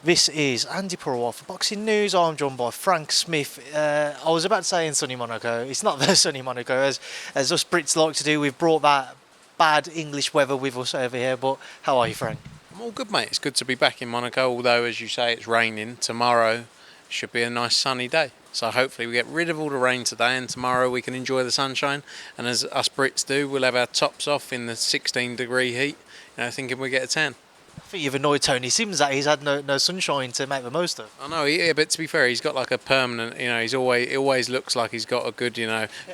This is Andi Purewal for Boxing News. I'm joined by Frank Smith. I was about to say in sunny Monaco. It's not the sunny Monaco as us Brits like to do. We've brought that bad English weather with us over here. But how are you, Frank? I'm all good, mate. It's good to be back in Monaco, although, as you say, it's raining. Tomorrow should be a nice sunny day. So hopefully we get rid of all the rain today and tomorrow we can enjoy the sunshine. And as us Brits do, we'll have our tops off in the 16-degree heat, thinking we get a tan. I think you've annoyed Tony Sims that he's had no sunshine to make the most of. I know, yeah, but to be fair, he's got like a permanent, he always looks like he's got a good,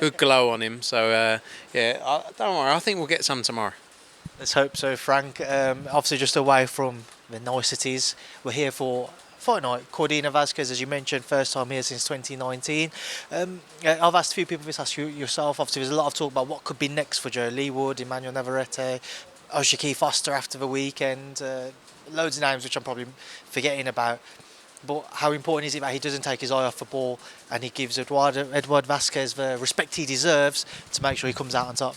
good glow on him. So, don't worry, I think we'll get some tomorrow. Let's hope so, Frank. Obviously, just away from the niceties, we're here for fight night. Cordina-Vazquez, as you mentioned, first time here since 2019. I've asked a few people this, asked you yourself. Obviously, there's a lot of talk about what could be next for Joe. Wood, Emmanuel Navarrete, Oshiki Foster after the weekend. Loads of names which I'm probably forgetting about. But how important is it that he doesn't take his eye off the ball and he gives Edward Vazquez the respect he deserves to make sure he comes out on top?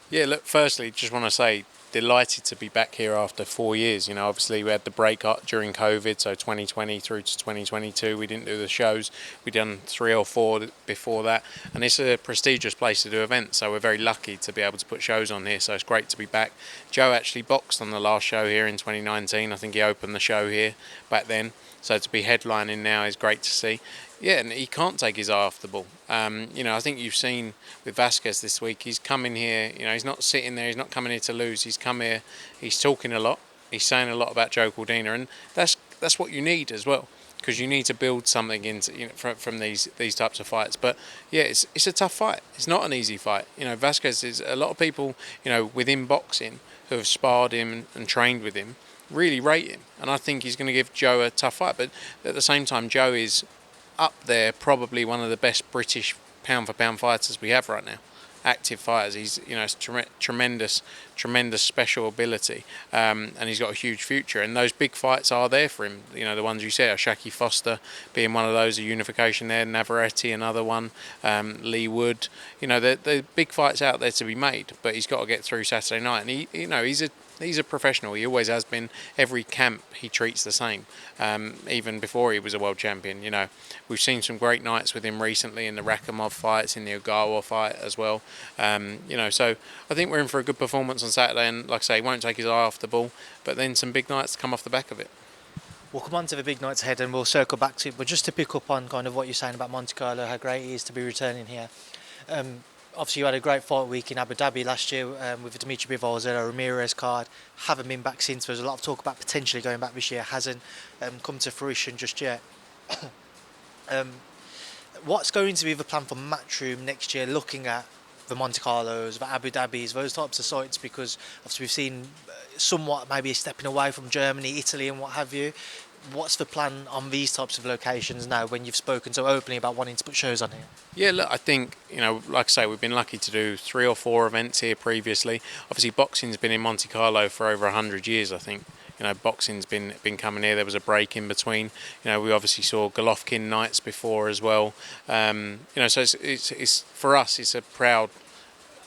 Yeah, look, firstly, just want to say, delighted to be back here after 4 years. Obviously we had the break up during COVID, so 2020 through to 2022 we didn't do the shows. We done 3 or 4 before that, and it's a prestigious place to do events, so we're very lucky to be able to put shows on here, so it's great to be back. Joe actually boxed on the last show here in 2019. I think he opened the show here back then, so to be headlining now is great to see. Yeah, and he can't take his eye off the ball. I think you've seen with Vazquez this week, he's coming here, he's not sitting there, he's not coming here to lose. He's come here, he's talking a lot, he's saying a lot about Joe Cordina, and that's what you need as well, because you need to build something into from these types of fights. But yeah, it's a tough fight. It's not an easy fight. Vazquez is a lot of people, within boxing who have sparred him and trained with him really rate him, and I think he's going to give Joe a tough fight. But at the same time, Joe is up there, probably one of the best British pound-for-pound fighters we have right now. Active fighters. He's tremendous special ability, and he's got a huge future. And those big fights are there for him. The ones you said, Oshaki Foster being one of those, a unification there, Navarrete another one, Wood. The big fights out there to be made. But he's got to get through Saturday night, and he's a professional. He always has been. Every camp he treats the same. Even before he was a world champion. We've seen some great nights with him recently in the Rakhimov fights, in the Ogawa fight as well. So I think we're in for a good performance on Saturday, and like I say, he won't take his eye off the ball, but then some big nights to come off the back of it. We'll come on to the big nights ahead and we'll circle back to it, but just to pick up on kind of what you're saying about Monte Carlo, how great it is to be returning here. Obviously, you had a great fight week in Abu Dhabi last year with the Dimitri Bivol, Ramirez card. Haven't been back since. There's a lot of talk about potentially going back this year. Hasn't come to fruition just yet. What's going to be the plan for Matchroom next year, looking at the Monte Carlos, the Abu Dhabis, those types of sites? Because obviously we've seen somewhat maybe stepping away from Germany, Italy and what have you. What's the plan on these types of locations now when you've spoken so openly about wanting to put shows on here? Yeah, look, I think, like I say, we've been lucky to do 3 or 4 events here previously. Obviously, boxing's been in Monte Carlo for over 100 years, I think. Boxing's been coming here. There was a break in between. We obviously saw Golovkin nights before as well. So it's for us, it's a proud.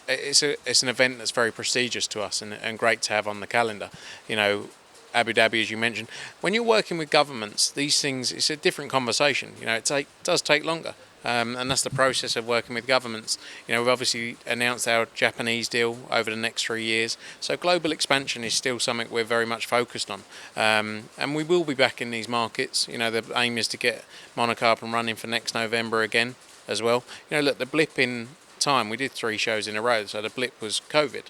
It's an event that's very prestigious to us and great to have on the calendar. Abu Dhabi, as you mentioned, when you're working with governments, these things, it's a different conversation. It does take longer, and that's the process of working with governments. We've obviously announced our Japanese deal over the next 3 years, so global expansion is still something we're very much focused on, and we will be back in these markets. The aim is to get Monaco up and running for next November again as well. Look, the blip in time, we did 3 shows in a row, so the blip was COVID,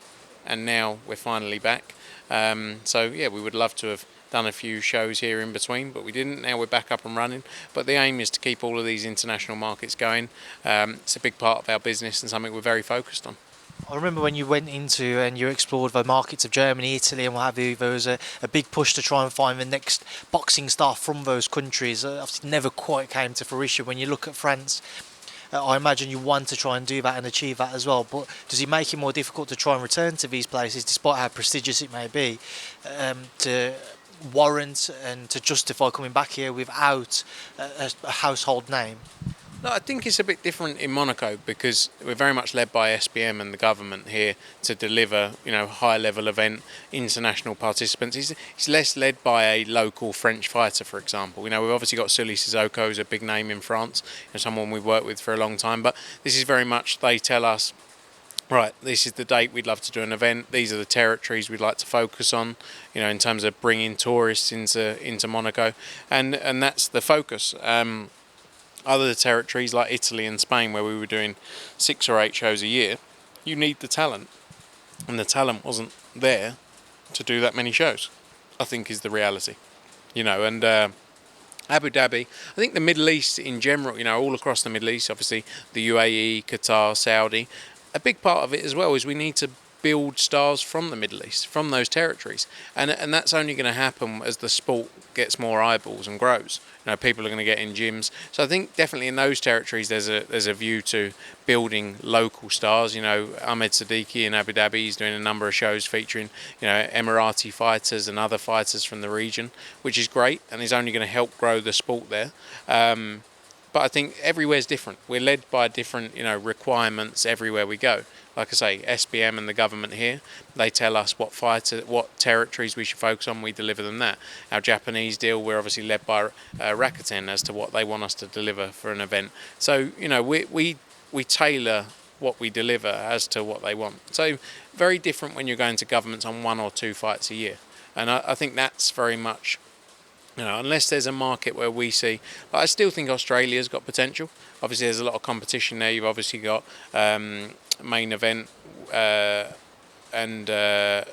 and now we're finally back. We would love to have done a few shows here in between, but we didn't. Now we're back up and running. But the aim is to keep all of these international markets going. It's a big part of our business and something we're very focused on. I remember when you went into and you explored the markets of Germany, Italy and what have you, there was a big push to try and find the next boxing star from those countries. Obviously never quite came to fruition. When you look at France, I imagine you want to try and do that and achieve that as well. But does it make it more difficult to try and return to these places, despite how prestigious it may be, to warrant and to justify coming back here without a household name? No, I think it's a bit different in Monaco because we're very much led by SBM and the government here to deliver, high-level event, international participants. It's less led by a local French fighter, for example. We've obviously got Sully Sissoko, who's a big name in France, someone we've worked with for a long time. But this is very much, they tell us, right, this is the date we'd love to do an event. These are the territories we'd like to focus on, in terms of bringing tourists into Monaco, and that's the focus. Other territories like Italy and Spain, where we were doing 6 or 8 shows a year, you need the talent, and the talent wasn't there to do that many shows, I think is the reality. And Abu Dhabi, I think the Middle East in general, all across the Middle East, obviously the UAE, Qatar, Saudi, a big part of it as well is we need to build stars from the Middle East, from those territories, and that's only going to happen as the sport gets more eyeballs and grows. People are going to get in gyms, so I think definitely in those territories there's a view to building local stars. Ahmed Siddiqui in Abu Dhabi is doing a number of shows featuring Emirati fighters and other fighters from the region, which is great and is only going to help grow the sport there. But I think everywhere's different. We're led by different, requirements everywhere we go. Like I say, SBM and the government here, they tell us what territories we should focus on. We deliver them that. Our Japanese deal, we're obviously led by Rakuten as to what they want us to deliver for an event. So, we tailor what we deliver as to what they want. So, very different when you're going to governments on 1 or 2 fights a year. And I think that's very much, unless there's a market where we see, I still think Australia's got potential. Obviously, there's a lot of competition there. You've obviously got Main Event and the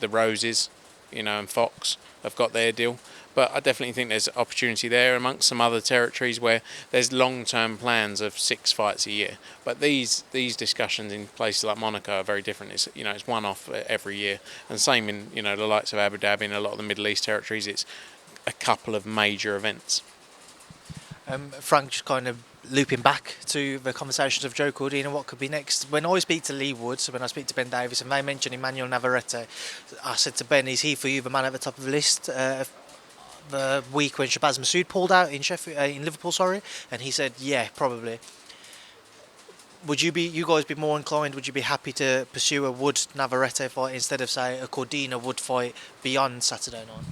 Roses, and Fox have got their deal. But I definitely think there's opportunity there amongst some other territories where there's long-term plans of 6 fights a year. But these discussions in places like Monaco are very different. It's one-off every year, and same in the likes of Abu Dhabi and a lot of the Middle East territories. It's a couple of major events. Frank, just kind of looping back to the conversations of Joe Cordina, what could be next? When I speak to Lee Woods, when I speak to Ben Davis, and they mention Emmanuel Navarrete, I said to Ben, is he for you the man at the top of the list? The week when Shabazz Massoud pulled out in Liverpool, and he said, yeah, probably. Would you guys be more inclined? Would you be happy to pursue a Wood Navarrete fight instead of, say, a Cordina Wood fight beyond Saturday night?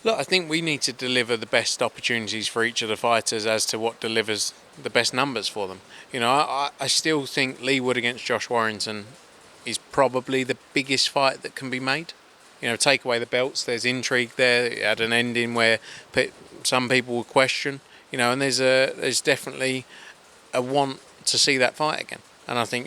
Look, I think we need to deliver the best opportunities for each of the fighters as to what delivers the best numbers for them. I still think Lee Wood against Josh Warrington is probably the biggest fight that can be made. Take away the belts, there's intrigue there. It had an ending where some people will question, and there's definitely a want to see that fight again. And I think,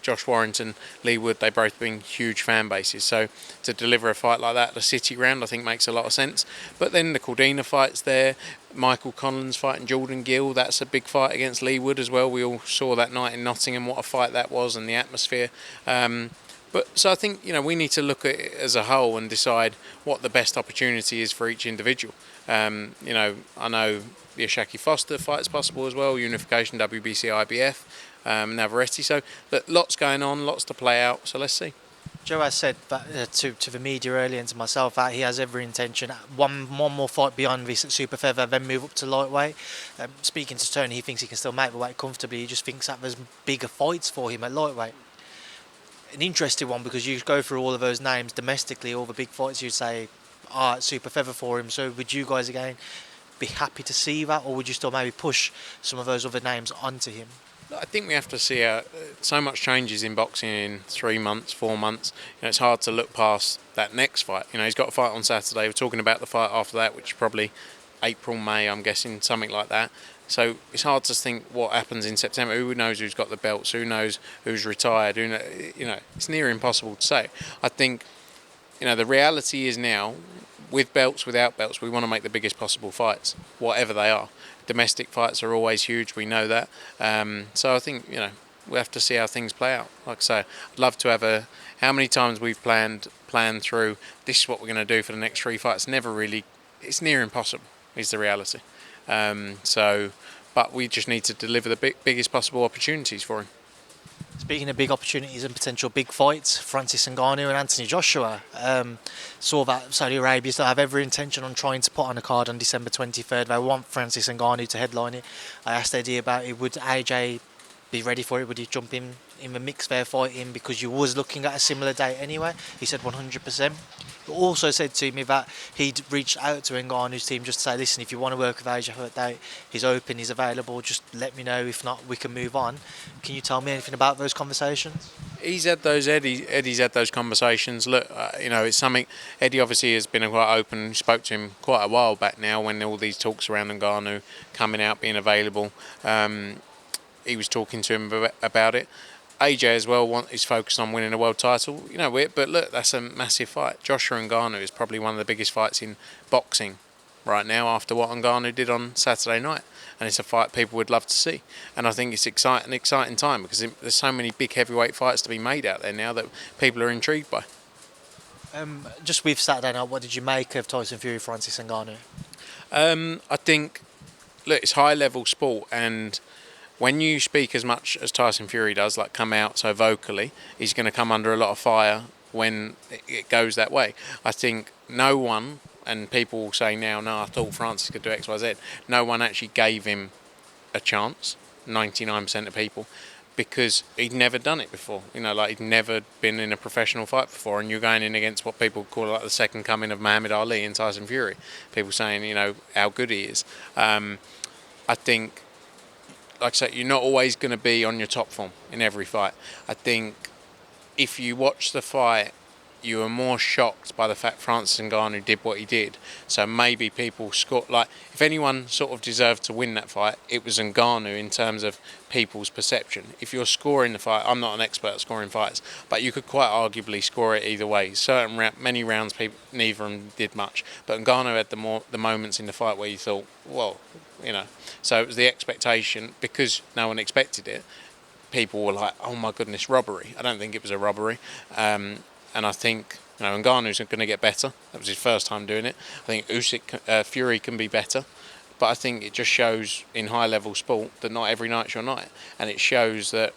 Josh Warrington, Lee Wood, they both been huge fan bases. So to deliver a fight like that at the City Ground, I think makes a lot of sense. But then the Cordina fight's there. Michael Conlan's fighting Jordan Gill, that's a big fight against Lee Wood as well. We all saw that night in Nottingham what a fight that was and the atmosphere. So I think, we need to look at it as a whole and decide what the best opportunity is for each individual. I know the Ashaki Foster fight's possible as well, unification, WBC, IBF. Navarrete. So lots going on, lots to play out. So let's see. Joe has said that, to the media earlier and to myself that he has every intention, one more fight beyond this at super feather, then move up to lightweight. Speaking to Tony, he thinks he can still make the weight comfortably. He just thinks that there's bigger fights for him at lightweight. An interesting one, because you go through all of those names domestically, all the big fights you'd say are at super feather for him. So would you guys again be happy to see that, or would you still maybe push some of those other names onto him? I think we have to see so much changes in boxing in 3 months, 4 months. It's hard to look past that next fight. He's got a fight on Saturday. We're talking about the fight after that, which is probably April, May, I'm guessing, something like that. So it's hard to think what happens in September. Who knows who's got the belts? Who knows who's retired? It's near impossible to say. I think, the reality is now, with belts, without belts, we want to make the biggest possible fights, whatever they are. Domestic fights are always huge, we know that. So I think, we have to see how things play out. Like I say, I'd love to have how many times we've planned through, this is what we're going to do for the next 3 fights. It's near impossible, is the reality. But we just need to deliver the biggest possible opportunities for him. Speaking of big opportunities and potential big fights, Francis Ngannou and Anthony Joshua. Saw that Saudi Arabia still have every intention on trying to put on a card on December 23rd. They want Francis Ngannou to headline it. I asked Eddie about it. Would AJ be ready for it? Would he jump in the mix there fighting? Because you was looking at a similar date anyway. He said 100%. He also said to me that he'd reached out to Ngannou's team just to say, listen, if you want to work with AJ for that date, he's open, he's available, just let me know. If not, we can move on. Can you tell me anything about those conversations? He's had those Eddie's had those conversations. Look, it's something. Eddie obviously has been quite open. Spoke to him quite a while back now when all these talks around Ngannou coming out, being available. He was talking to him about it. AJ as well is focused on winning a world title. But look, that's a massive fight. Joshua Ngannou is probably one of the biggest fights in boxing right now after what Ngannou did on Saturday night. And it's a fight people would love to see. And I think it's an exciting time because there's so many big heavyweight fights to be made out there now that people are intrigued by. Just with Saturday night, what did you make of Tyson Fury, Francis Ngannou? I think, look, it's high level sport, and when you speak as much as Tyson Fury does, like come out so vocally, he's going to come under a lot of fire when it goes that way. I think no one, and people will say now, no, I thought Francis could do X, Y, Z. No one actually gave him a chance, 99% of people, because he'd never done it before. He'd never been in a professional fight before, and you're going in against what people call like the second coming of Muhammad Ali and Tyson Fury. People saying, how good he is. I think, like I said, you're not always going to be on your top form in every fight. I think if you watch the fight, you were more shocked by the fact Francis Ngannou did what he did. So maybe people scored, if anyone sort of deserved to win that fight, it was Ngannou in terms of people's perception. If you're scoring the fight, I'm not an expert at scoring fights, but you could quite arguably score it either way. Many rounds, neither of them did much, but Ngannou had the moments in the fight where you thought, well, So it was the expectation, because no one expected it. People were like, oh my goodness, robbery. I don't think it was a robbery. And I think Ngannou's going to get better. That was his first time doing it. I think Fury can be better. But I think it just shows in high-level sport that not every night's your night. And it shows that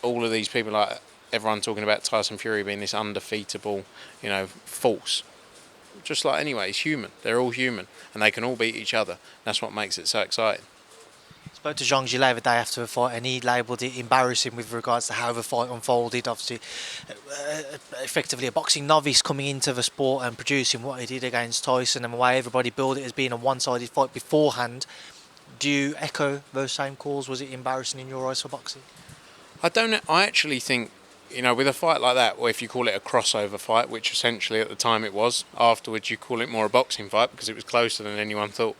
all of these people, like everyone talking about Tyson Fury being this undefeatable, force. Just like anyway, he's human. They're all human. And they can all beat each other. That's what makes it so exciting. Spoke to Zhang Jilei the day after the fight, and he labelled it embarrassing with regards to how the fight unfolded. Obviously, effectively a boxing novice coming into the sport and producing what he did against Tyson, and the way everybody billed it as being a one-sided fight beforehand. Do you echo those same calls? Was it embarrassing in your eyes for boxing? I don't know. I actually think, with a fight like that, or if you call it a crossover fight, which essentially at the time it was, afterwards you call it more a boxing fight because it was closer than anyone thought.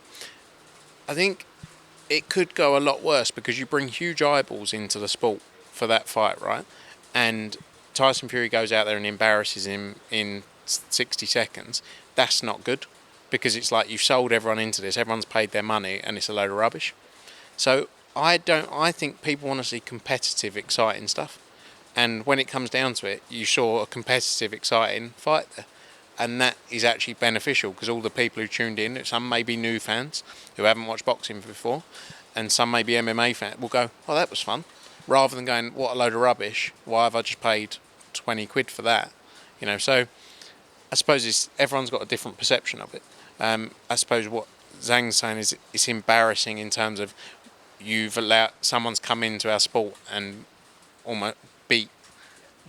I think it could go a lot worse because you bring huge eyeballs into the sport for that fight, right? And Tyson Fury goes out there and embarrasses him in 60 seconds. That's not good, because it's like you've sold everyone into this, everyone's paid their money, and it's a load of rubbish. So I think people want to see competitive, exciting stuff. And when it comes down to it, you saw a competitive, exciting fight there. And that is actually beneficial because all the people who tuned in, some may be new fans who haven't watched boxing before, and some may be MMA fans, will go, oh, that was fun. Rather than going, what a load of rubbish, why have I just paid 20 quid for that? So I suppose everyone's got a different perception of it. I suppose what Zhang's saying is it's embarrassing in terms of someone's come into our sport and almost beat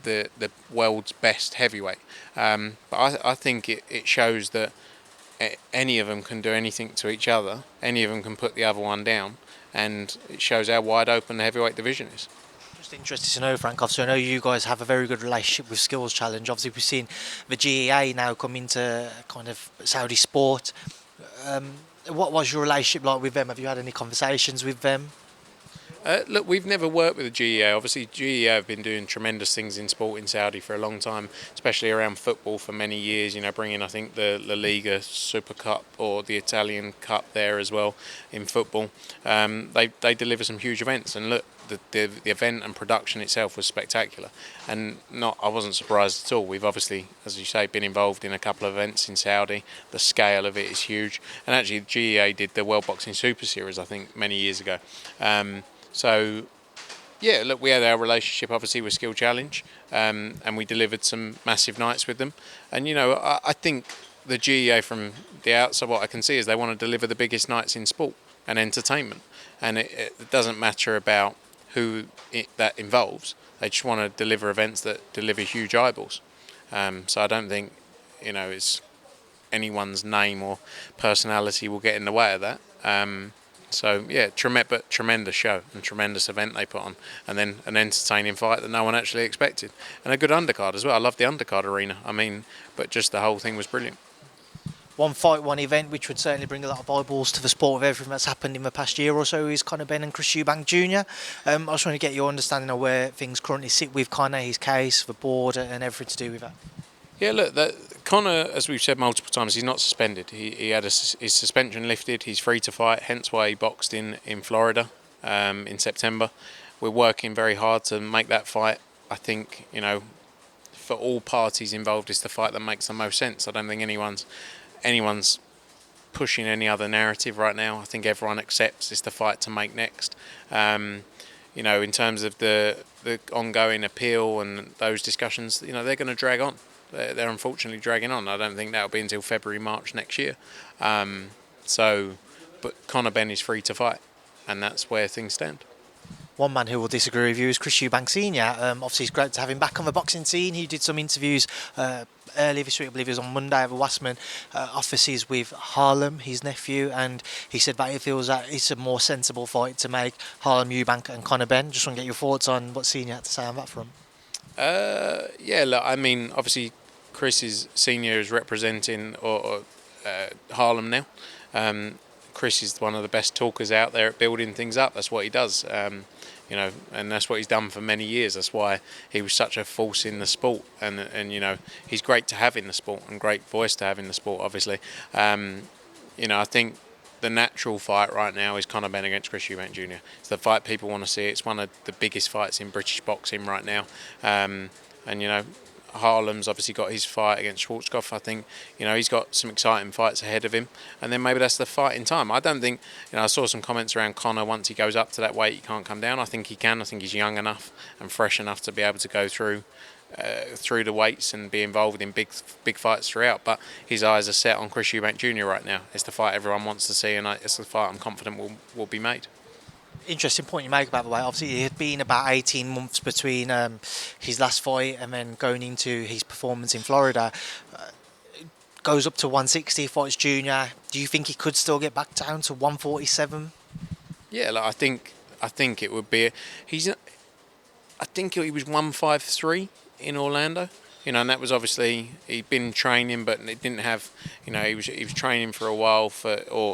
the world's best heavyweight. But I think it shows that any of them can do anything to each other. Any of them can put the other one down. And it shows how wide open the heavyweight division is. Just interested to know, Frank, obviously I know you guys have a very good relationship with Skills Challenge. Obviously we've seen the GEA now come into kind of Saudi sport. What was your relationship like with them? Have you had any conversations with them? Look, we've never worked with the GEA. Obviously, GEA have been doing tremendous things in sport in Saudi for a long time, especially around football for many years. Bringing, I think, the La Liga Super Cup or the Italian Cup there as well in football. They deliver some huge events, and look, the event and production itself was spectacular. And I wasn't surprised at all. We've obviously, as you say, been involved in a couple of events in Saudi. The scale of it is huge. And actually, GEA did the World Boxing Super Series, I think, many years ago. So, Yeah, look, we had our relationship obviously with Skill Challenge, and we delivered some massive nights with them. And I think the GEA from the outside, what I can see is they want to deliver the biggest nights in sport and entertainment, and it doesn't matter about who that involves. They just want to deliver events that deliver huge eyeballs. So I don't think it's anyone's name or personality will get in the way of that. So yeah, but tremendous show and tremendous event they put on, and then an entertaining fight that no one actually expected, and a good undercard as well. I love the undercard arena. But just the whole thing was brilliant. One fight, one event, which would certainly bring a lot of eyeballs to the sport with everything that's happened in the past year or so, is Conor Benn and Eubank Jr. I just want to get your understanding of where things currently sit with Conor, his case, the board, and everything to do with that. Yeah, look, Conor, as we've said multiple times, he's not suspended. He had his suspension lifted. He's free to fight, hence why he boxed in Florida in September. We're working very hard to make that fight. I think, for all parties involved, it's the fight that makes the most sense. I don't think anyone's pushing any other narrative right now. I think everyone accepts it's the fight to make next. In terms of the ongoing appeal and those discussions, they're going to drag on. They're unfortunately dragging on. I don't think that'll be until February, March next year. But Conor Benn is free to fight, and that's where things stand. One man who will disagree with you is Eubank Sr. Obviously, it's great to have him back on the boxing scene. He did some interviews earlier this week, I believe it was on Monday, at the Wasserman offices with Harlem, his nephew, and he said that he feels that it's a more sensible fight to make Harlem Eubank and Conor Benn. Just want to get your thoughts on what Senior had to say on that front. Yeah, look, obviously, Chris Senior is representing Harlem now. Chris is one of the best talkers out there at building things up. That's what he does. And that's what he's done for many years. That's why he was such a force in the sport, and he's great to have in the sport and great voice to have in the sport. Obviously, I think the natural fight right now is Conor Benn against Eubank Jr. It's the fight people want to see. It's one of the biggest fights in British boxing right now, Harlem's obviously got his fight against Schwarzkopf. I think he's got some exciting fights ahead of him, and then maybe that's the fight in time. I don't think I saw some comments around Conor once he goes up to that weight he can't come down. I think he can. I think he's young enough and fresh enough to be able to go through the weights and be involved in big fights throughout. But his eyes are set on Eubank Jr. right now. It's the fight everyone wants to see, and it's the fight I'm confident will be made. Interesting point you make about the way. Obviously, it had been about 18 months between his last fight and then going into his performance in Florida. Goes up to 160, fights Junior. Do you think he could still get back down to 147? Yeah, I think it would be. I think he was 153 in Orlando. And that was obviously he'd been training, but it didn't have. He was training for a while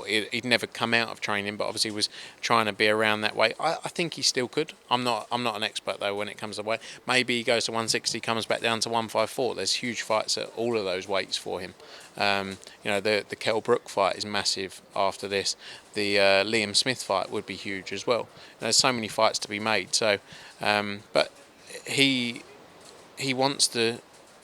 he'd never come out of training, but obviously was trying to be around that weight. I think he still could. I'm not an expert though when it comes to weight. Maybe he goes to 160, comes back down to 154. There's huge fights at all of those weights for him. The Kell Brook fight is massive after this. The Liam Smith fight would be huge as well. There's so many fights to be made. So, but he wants to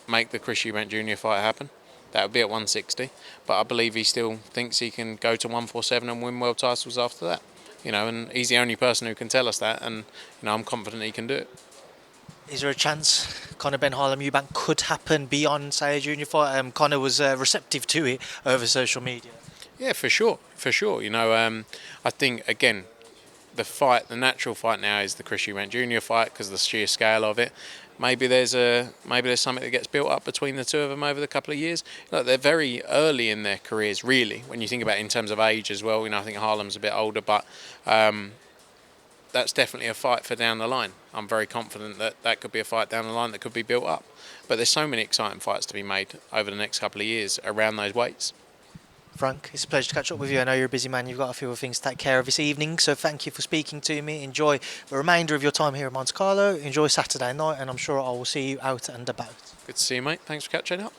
make the Eubank Jr. fight happen. That would be at 160, but I believe he still thinks he can go to 147 and win world titles after that. And he's the only person who can tell us that, and I'm confident he can do it. Is there a chance Conor Benn Harlem Eubank could happen beyond, say, a junior fight? Conor was receptive to it over social media. Yeah, for sure. I think again, the natural fight now is the Eubank Jr. fight because of the sheer scale of it. Maybe there's something that gets built up between the two of them over the couple of years. Look, they're very early in their careers, really. When you think about it in terms of age as well, I think Harlem's a bit older, but that's definitely a fight for down the line. I'm very confident that could be a fight down the line that could be built up. But there's so many exciting fights to be made over the next couple of years around those weights. Frank, it's a pleasure to catch up with you. I know you're a busy man. You've got a few other things to take care of this evening. So thank you for speaking to me. Enjoy the remainder of your time here at Monte Carlo. Enjoy Saturday night, and I'm sure I will see you out and about. Good to see you, mate. Thanks for catching up.